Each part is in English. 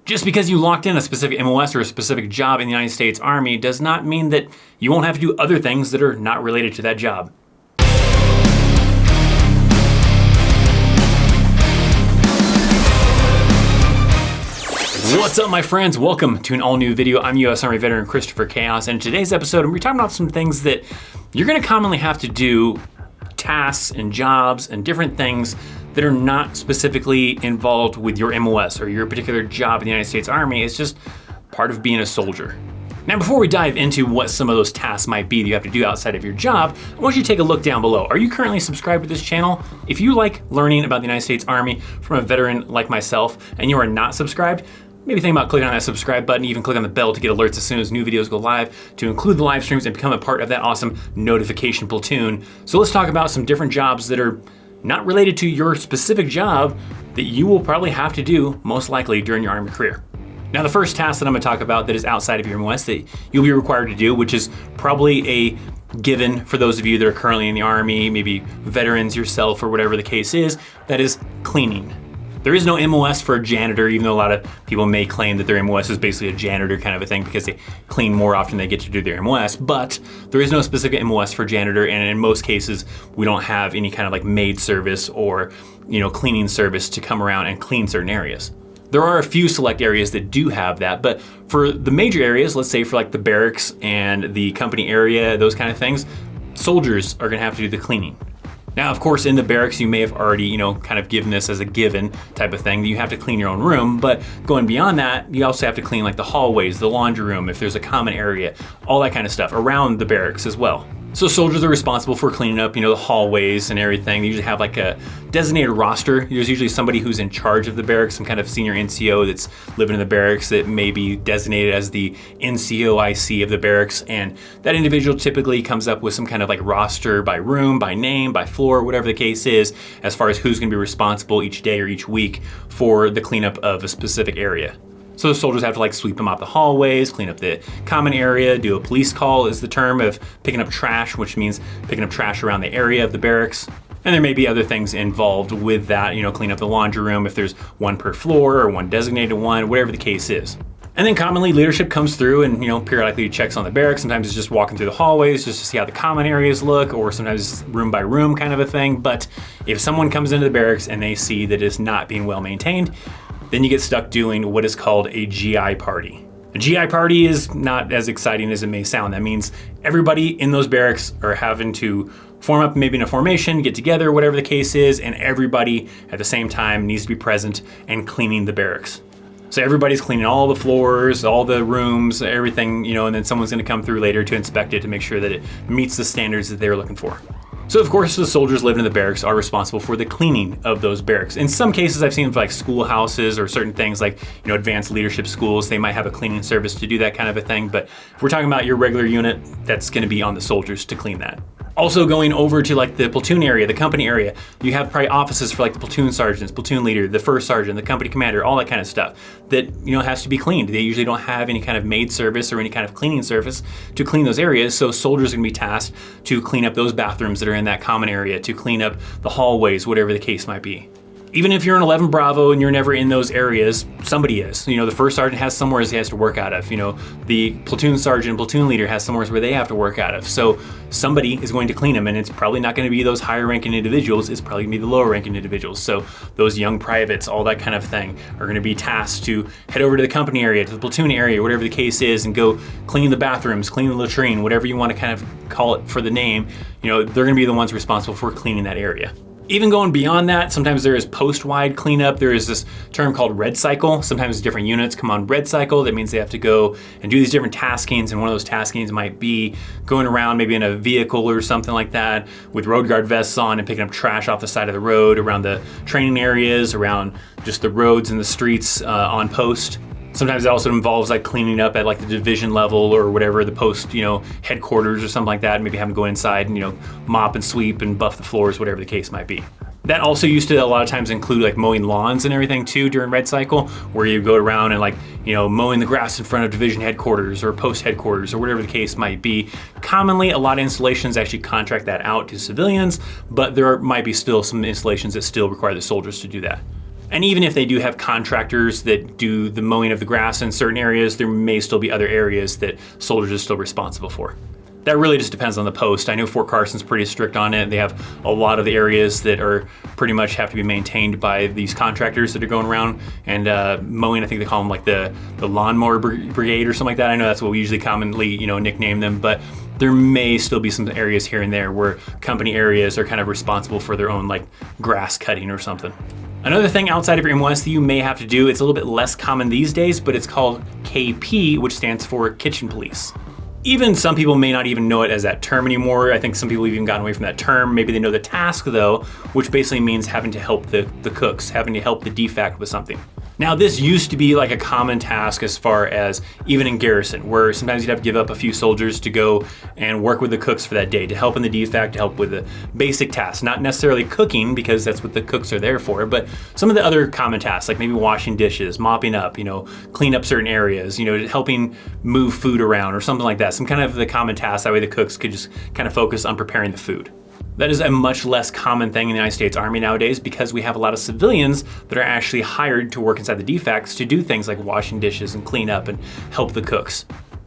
Just because you locked in a specific MOS or a specific job in the United States Army does not mean that you won't have to do other things that are not related to that job. What's up, my friends? Welcome to an all-new video. I'm U.S. Army veteran ThatChrisChaos, and in today's episode, we're talking about some things that you're gonna commonly have to do, tasks and jobs and different things that are not specifically involved with your MOS or your particular job in the United States Army. It's just part of being a soldier. Now, before we dive into what some of those tasks might be that you have to do outside of your job, I want you to take a look down below. Are you currently subscribed to this channel? If you like learning about the United States Army from a veteran like myself and you are not subscribed, maybe think about clicking on that subscribe button, even click on the bell to get alerts as soon as new videos go live, to include the live streams and become a part of that awesome notification platoon. So let's talk about some different jobs that are not related to your specific job that you will probably have to do most likely during your Army career. Now, the first task that I'm gonna talk about that is outside of your MOS that you'll be required to do, which is probably a given for those of you that are currently in the Army, maybe veterans yourself or whatever the case is, that is cleaning. There is no MOS for a janitor, even though a lot of people may claim that their MOS is basically a janitor kind of a thing because they clean more often than they get to do their MOS, but there is no specific MOS for janitor, and in most cases, we don't have any kind of like maid service or cleaning service to come around and clean certain areas. There are a few select areas that do have that, but for the major areas, let's say for like the barracks and the company area, those kind of things, soldiers are gonna have to do the cleaning. Now, of course, in the barracks, you may have already, kind of given this as a given type of thing. You have to clean your own room, but going beyond that, you also have to clean like the hallways, the laundry room, if there's a common area, all that kind of stuff around the barracks as well. So soldiers are responsible for cleaning up, the hallways and everything. They usually have like a designated roster. There's usually somebody who's in charge of the barracks, some kind of senior NCO that's living in the barracks that may be designated as the NCOIC of the barracks. And that individual typically comes up with some kind of like roster by room, by name, by floor, whatever the case is, as far as who's gonna be responsible each day or each week for the cleanup of a specific area. So the soldiers have to like sweep them out the hallways, clean up the common area, do a police call is the term of picking up trash, which means picking up trash around the area of the barracks. And there may be other things involved with that, clean up the laundry room if there's one per floor or one designated one, whatever the case is. And then commonly leadership comes through and periodically checks on the barracks. Sometimes it's just walking through the hallways just to see how the common areas look, or sometimes it's room by room kind of a thing. But if someone comes into the barracks and they see that it's not being well maintained, then you get stuck doing what is called a GI party. A GI party is not as exciting as it may sound. That means everybody in those barracks are having to form up maybe in a formation, get together, whatever the case is, and everybody at the same time needs to be present and cleaning the barracks. So everybody's cleaning all the floors, all the rooms, everything, and then someone's gonna come through later to inspect it to make sure that it meets the standards that they're looking for. So of course, the soldiers living in the barracks are responsible for the cleaning of those barracks. In some cases, I've seen for like schoolhouses or certain things like, advanced leadership schools, they might have a cleaning service to do that kind of a thing. But if we're talking about your regular unit, that's gonna be on the soldiers to clean that. Also going over to like the platoon area, the company area, you have probably offices for like the platoon sergeants, platoon leader, the first sergeant, the company commander, all that kind of stuff that, has to be cleaned. They usually don't have any kind of maid service or any kind of cleaning service to clean those areas. So soldiers are gonna be tasked to clean up those bathrooms that are in that common area, to clean up the hallways, whatever the case might be. Even if you're an 11 Bravo and you're never in those areas, somebody is. The first sergeant has somewhere he has to work out of. The platoon sergeant, platoon leader has somewhere where they have to work out of. So somebody is going to clean them, and it's probably not gonna be those higher ranking individuals, it's probably gonna be the lower ranking individuals. So those young privates, all that kind of thing, are gonna be tasked to head over to the company area, to the platoon area, whatever the case is, and go clean the bathrooms, clean the latrine, whatever you wanna kind of call it for the name. They're gonna be the ones responsible for cleaning that area. Even going beyond that, sometimes there is post-wide cleanup. There is this term called red cycle. Sometimes different units come on red cycle. That means they have to go and do these different taskings, and one of those taskings might be going around maybe in a vehicle or something like that with road guard vests on and picking up trash off the side of the road, around the training areas, around just the roads and the streets on post. Sometimes it also involves like cleaning up at like the division level or whatever, the post, headquarters or something like that. Maybe having to go inside and, mop and sweep and buff the floors, whatever the case might be. That also used to a lot of times include like mowing lawns and everything too during red cycle, where you go around and like, mowing the grass in front of division headquarters or post headquarters or whatever the case might be. Commonly, a lot of installations actually contract that out to civilians, but there might be still some installations that still require the soldiers to do that. And even if they do have contractors that do the mowing of the grass in certain areas, there may still be other areas that soldiers are still responsible for. That really just depends on the post. I know Fort Carson's pretty strict on it. They have a lot of the areas that are pretty much have to be maintained by these contractors that are going around and mowing. I think they call them like the lawnmower brigade or something like that. I know that's what we usually commonly, nickname them, but there may still be some areas here and there where company areas are kind of responsible for their own like grass cutting or something. Another thing outside of your MOS that you may have to do, it's a little bit less common these days, but it's called KP, which stands for Kitchen Police. Even some people may not even know it as that term anymore. I think some people have even gotten away from that term. Maybe they know the task though, which basically means having to help the cooks, having to help the DFAC with something. Now this used to be like a common task as far as even in garrison, where sometimes you'd have to give up a few soldiers to go and work with the cooks for that day, to help in the DFAC, to help with the basic tasks, not necessarily cooking because that's what the cooks are there for, but some of the other common tasks, like maybe washing dishes, mopping up, clean up certain areas, helping move food around or something like that. Some kind of the common tasks, that way the cooks could just kind of focus on preparing the food. That is a much less common thing in the United States Army nowadays because we have a lot of civilians that are actually hired to work inside the DFACs to do things like washing dishes and clean up and help the cooks.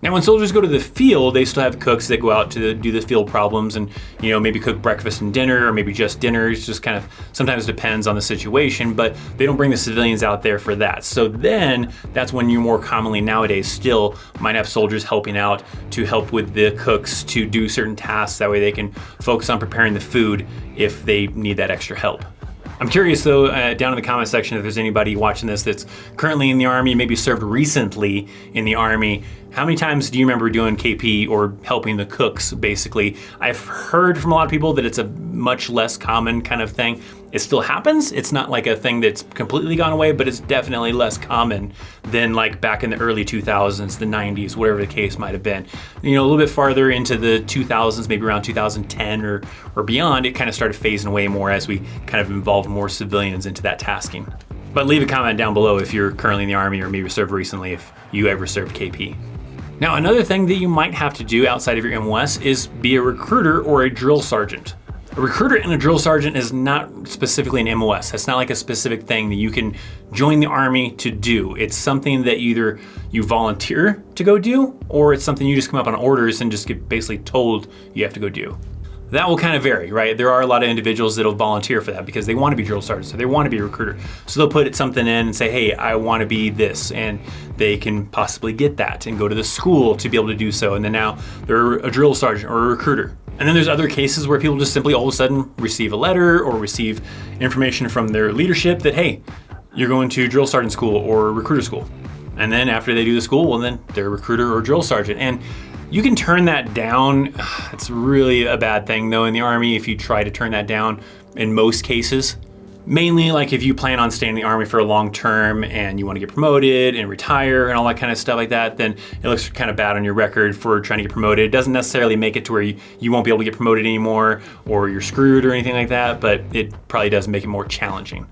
Now when soldiers go to the field, they still have cooks that go out to do the field problems and maybe cook breakfast and dinner or maybe just dinner. It just kind of sometimes depends on the situation, but they don't bring the civilians out there for that. So then that's when you more commonly nowadays still might have soldiers helping out to help with the cooks to do certain tasks. That way they can focus on preparing the food if they need that extra help. I'm curious though, down in the comment section, if there's anybody watching this that's currently in the Army, maybe served recently in the Army. How many times do you remember doing KP or helping the cooks, basically? I've heard from a lot of people that it's a much less common kind of thing. It still happens. It's not like a thing that's completely gone away, but it's definitely less common than like back in the early 2000s, the 90s, whatever the case might have been. A little bit farther into the 2000s, maybe around 2010 or beyond, it kind of started phasing away more as we kind of involved more civilians into that tasking. But leave a comment down below if you're currently in the Army or maybe served recently, if you ever served KP. Now, another thing that you might have to do outside of your MOS is be a recruiter or a drill sergeant. A recruiter and a drill sergeant is not specifically an MOS. That's not like a specific thing that you can join the Army to do. It's something that either you volunteer to go do, or it's something you just come up on orders and just get basically told you have to go do. That will kind of vary, right? There are a lot of individuals that'll volunteer for that because they want to be drill sergeants, so they want to be a recruiter. So they'll put something in and say, hey, I want to be this, and they can possibly get that and go to the school to be able to do so. And then now they're a drill sergeant or a recruiter. And then there's other cases where people just simply all of a sudden receive a letter or receive information from their leadership that, hey, you're going to drill sergeant school or recruiter school. And then after they do the school, well, then they're a recruiter or drill sergeant. And you can turn that down. It's really a bad thing though in the Army if you try to turn that down in most cases. Mainly like if you plan on staying in the Army for a long term and you want to get promoted and retire and all that kind of stuff like that, then it looks kind of bad on your record for trying to get promoted. It doesn't necessarily make it to where you won't be able to get promoted anymore or you're screwed or anything like that, but it probably does make it more challenging.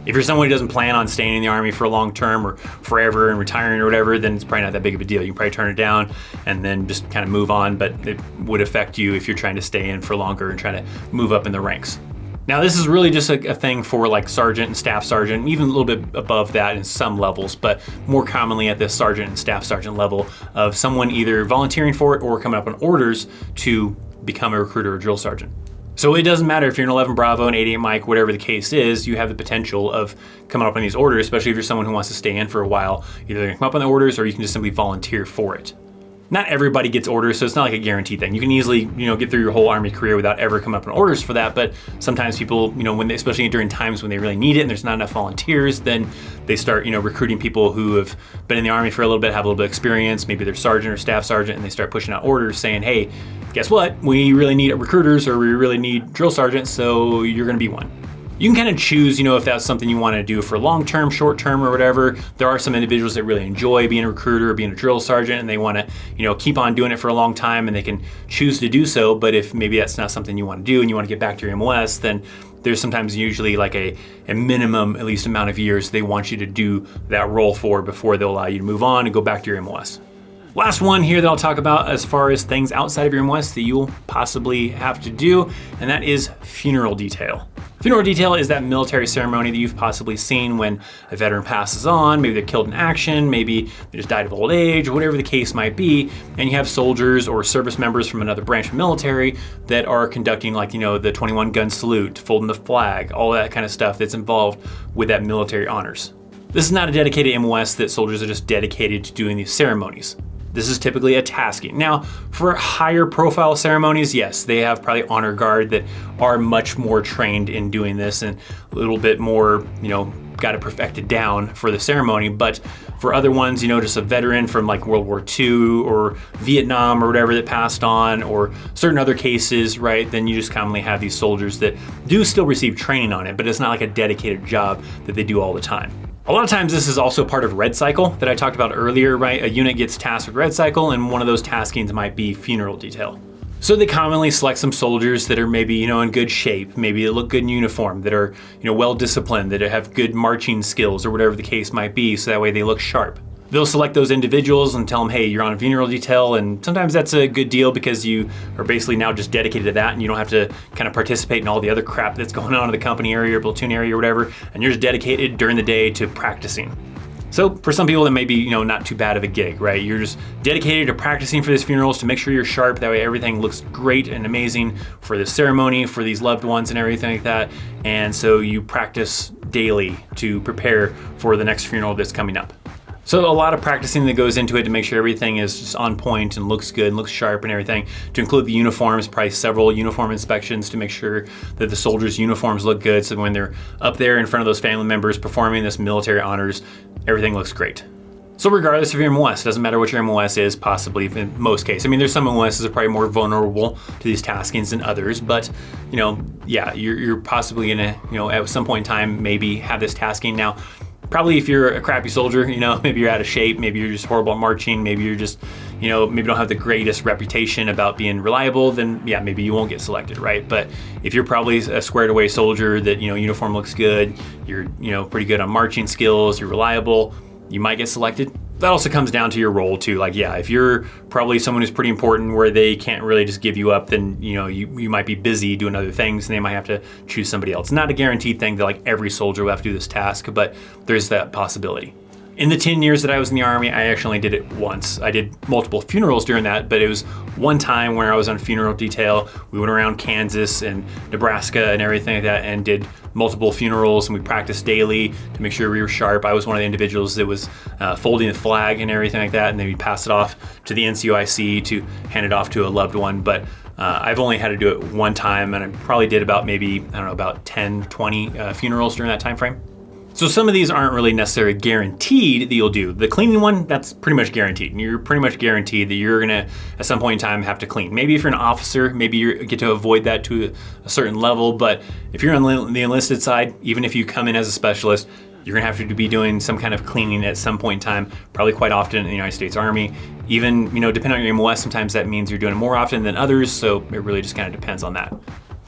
If you're someone who doesn't plan on staying in the Army for a long term or forever and retiring or whatever, then it's probably not that big of a deal. You can probably turn it down and then just kind of move on, but it would affect you if you're trying to stay in for longer and trying to move up in the ranks. Now this is really just a thing for like sergeant and staff sergeant, even a little bit above that in some levels, but more commonly at the sergeant and staff sergeant level of someone either volunteering for it or coming up on orders to become a recruiter or drill sergeant. So it doesn't matter if you're an 11 Bravo, an 88 Mike, whatever the case is, you have the potential of coming up on these orders, especially if you're someone who wants to stay in for a while. Either you're gonna come up on the orders or you can just simply volunteer for it. Not everybody gets orders, so it's not like a guaranteed thing. You can easily, get through your whole Army career without ever coming up on orders for that, but sometimes people, when they, especially during times when they really need it and there's not enough volunteers, then they start, recruiting people who have been in the Army for a little bit, have a little bit of experience, maybe they're sergeant or staff sergeant, and they start pushing out orders saying, hey, guess what? We really need recruiters or we really need drill sergeants, so you're gonna be one. You can kind of choose, if that's something you want to do for long term, short term, or whatever. There are some individuals that really enjoy being a recruiter or being a drill sergeant and they want to, keep on doing it for a long time and they can choose to do so. But if maybe that's not something you want to do and you want to get back to your MOS, then there's sometimes usually like a minimum, at least amount of years they want you to do that role for before they'll allow you to move on and go back to your MOS. Last one here that I'll talk about as far as things outside of your MOS that you'll possibly have to do, and that is funeral detail. Funeral detail is that military ceremony that you've possibly seen when a veteran passes on, maybe they're killed in action, maybe they just died of old age, or whatever the case might be, and you have soldiers or service members from another branch of military that are conducting the 21 gun salute, folding the flag, all that kind of stuff that's involved with that military honors. This is not a dedicated MOS that soldiers are just dedicated to doing these ceremonies. This is typically a tasking. Now, for higher profile ceremonies, yes, they have probably honor guard that are much more trained in doing this and a little bit more, got it perfected down for the ceremony. But for other ones, just a veteran from like World War II or Vietnam or whatever that passed on, or certain other cases, right? Then you just commonly have these soldiers that do still receive training on it, but it's not like a dedicated job that they do all the time. A lot of times this is also part of Red Cycle that I talked about earlier, right? A unit gets tasked with Red Cycle, and one of those taskings might be funeral detail. So they commonly select some soldiers that are maybe, in good shape, maybe that look good in uniform, that are, well disciplined, that have good marching skills or whatever the case might be, so that way they look sharp. They'll select those individuals and tell them, hey, you're on a funeral detail, and sometimes that's a good deal because you are basically now just dedicated to that and you don't have to kind of participate in all the other crap that's going on in the company area or platoon area or whatever, and you're just dedicated during the day to practicing. So for some people that may be, not too bad of a gig, right? You're just dedicated to practicing for these funerals to make sure you're sharp, that way everything looks great and amazing for the ceremony, for these loved ones and everything like that, and so you practice daily to prepare for the next funeral that's coming up. So a lot of practicing that goes into it to make sure everything is just on point and looks good and looks sharp and everything. To include the uniforms, probably several uniform inspections to make sure that the soldiers' uniforms look good, so when they're up there in front of those family members performing this military honors, everything looks great. So regardless of your MOS, it doesn't matter what your MOS is, possibly in most cases. I mean, there's some MOSs that are probably more vulnerable to these taskings than others, but you're possibly gonna, at some point in time, maybe have this tasking. Now, probably if you're a crappy soldier, maybe you're out of shape, maybe you're just horrible at marching, maybe you're just, maybe don't have the greatest reputation about being reliable, then yeah, maybe you won't get selected, right? But if you're probably a squared away soldier that, uniform looks good, you're, pretty good on marching skills, you're reliable, you might get selected. That also comes down to your role too. Like, yeah, if you're probably someone who's pretty important where they can't really just give you up, then you might be busy doing other things and they might have to choose somebody else. Not a guaranteed thing that like every soldier will have to do this task, but there's that possibility. In the 10 years that I was in the Army, I actually did it once. I did multiple funerals during that, but it was one time when I was on funeral detail. We went around Kansas and Nebraska and everything like that and did multiple funerals, and we practiced daily to make sure we were sharp. I was one of the individuals that was folding the flag and everything like that, and then we passed it off to the NCOIC to hand it off to a loved one. But I've only had to do it one time, and I probably did about about 10, 20 funerals during that time frame. So some of these aren't really necessarily guaranteed that you'll do. The cleaning one, that's pretty much guaranteed. You're pretty much guaranteed that you're gonna, at some point in time, have to clean. Maybe if you're an officer, maybe you get to avoid that to a certain level, but if you're on the enlisted side, even if you come in as a specialist, you're gonna have to be doing some kind of cleaning at some point in time, probably quite often in the United States Army. Even, depending on your MOS, sometimes that means you're doing it more often than others, so it really just kind of depends on that.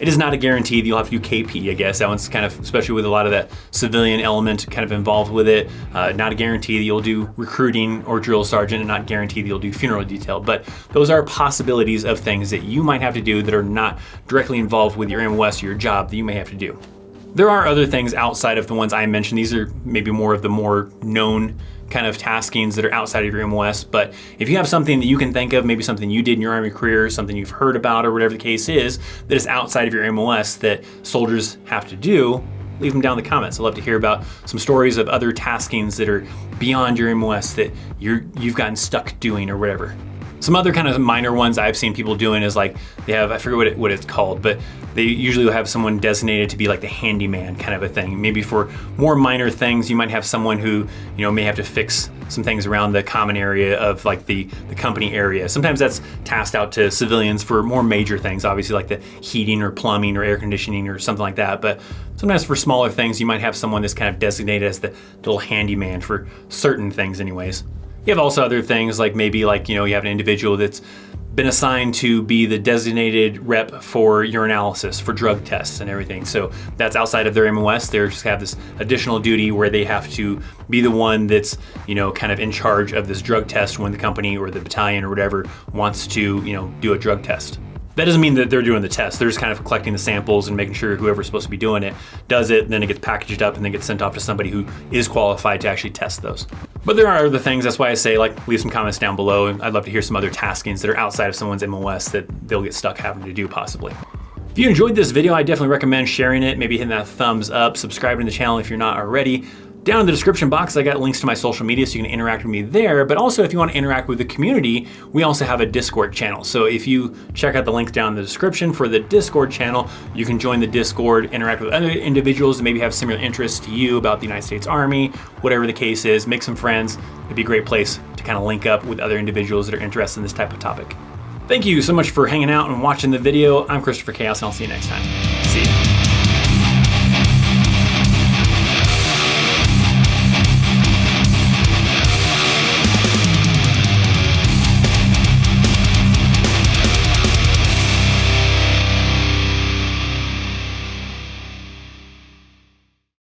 It is not a guarantee that you'll have to do KP, I guess. That one's kind of, especially with a lot of that civilian element kind of involved with it, not a guarantee that you'll do recruiting or drill sergeant, and not guaranteed that you'll do funeral detail. But those are possibilities of things that you might have to do that are not directly involved with your MOS or your job that you may have to do. There are other things outside of the ones I mentioned. These are maybe more of the more known kind of taskings that are outside of your MOS, but if you have something that you can think of, maybe something you did in your Army career, something you've heard about or whatever the case is, that is outside of your MOS that soldiers have to do, leave them down in the comments. I'd love to hear about some stories of other taskings that are beyond your MOS that you've gotten stuck doing or whatever. Some other kind of minor ones I've seen people doing is like they have, I forget what it's called, but they usually will have someone designated to be like the handyman kind of a thing. Maybe for more minor things, you might have someone who, may have to fix some things around the common area of like the company area. Sometimes that's tasked out to civilians for more major things, obviously like the heating or plumbing or air conditioning or something like that. But sometimes for smaller things, you might have someone that's kind of designated as the little handyman for certain things anyways. You have also other things like maybe you have an individual that's been assigned to be the designated rep for urinalysis, for drug tests and everything. So that's outside of their MOS. They just have this additional duty where they have to be the one that's, kind of in charge of this drug test when the company or the battalion or whatever wants to, do a drug test. That doesn't mean that they're doing the test. They're just kind of collecting the samples and making sure whoever's supposed to be doing it does it, then it gets packaged up and then gets sent off to somebody who is qualified to actually test those. But there are other things, that's why I say, like, leave some comments down below. And I'd love to hear some other taskings that are outside of someone's MOS that they'll get stuck having to do possibly. If you enjoyed this video, I definitely recommend sharing it, maybe hitting that thumbs up, subscribing to the channel if you're not already. Down in the description box, I got links to my social media so you can interact with me there, but also if you want to interact with the community, we also have a Discord channel. So if you check out the link down in the description for the Discord channel, you can join the Discord, interact with other individuals that maybe have similar interests to you about the United States Army, whatever the case is, make some friends. It'd be a great place to kind of link up with other individuals that are interested in this type of topic. Thank you so much for hanging out and watching the video. I'm ThatChrisChaos, and I'll see you next time. See ya.